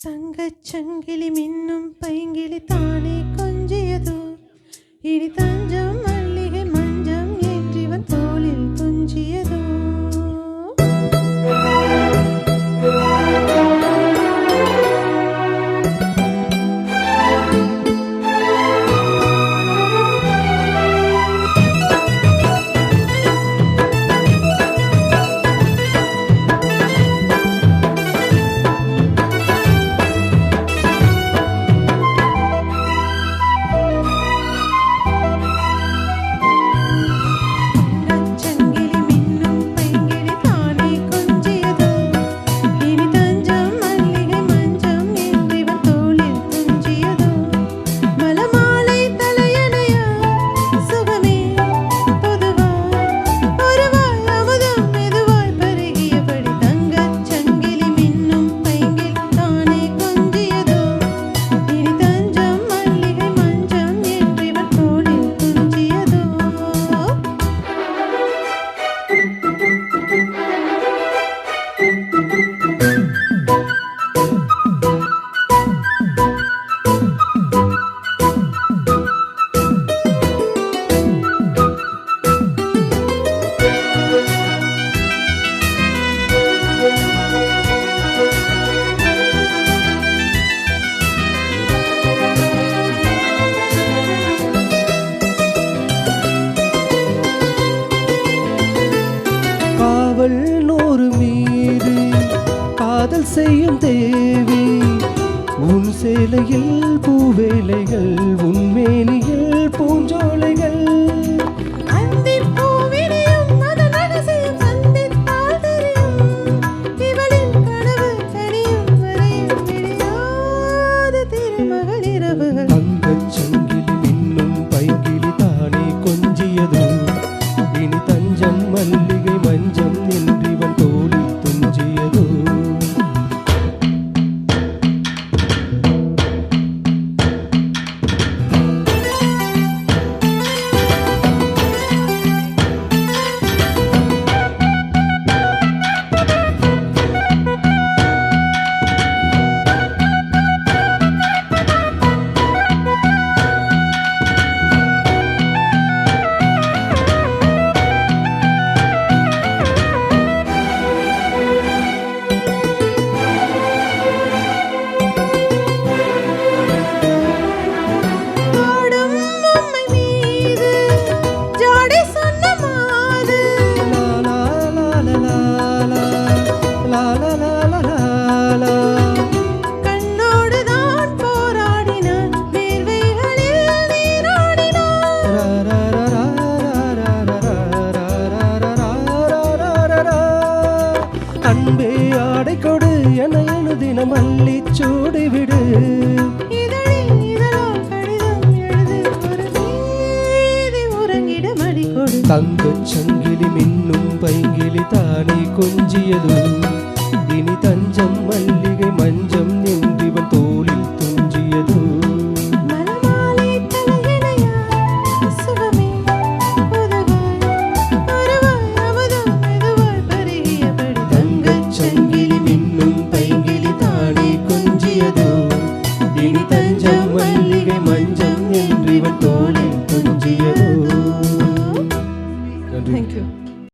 தங்கச்சங்கிலி மின்னும் பைங்கிலி தானே கொஞ்சியதோ இனி தஞ்சம் மல்லிகை மஞ்சம் ஏற்றிவன் தோளில் துஞ்சியதோ. நூறு மீது காதல் செய்யும் தேவி உன் சேலையில் பூவேலைகள் உன்மேனியில் பூஞ்சோலைகள் தங்கச்சங்கிலி மின்னும் பைங்கிலி தானே கொஞ்சியதோ இனி தஞ்சம் மல்லிகை மஞ்சம் என்றிவன் தோளில் துஞ்சியதோ. அன்பே ஆடை கொடு என எழுதின மல்லி சூடிவிடு தங்கச்சங்கிலி மின்னும் பைங்கிலி தானே கொஞ்சியதோ இனி தஞ்சம் மல்லி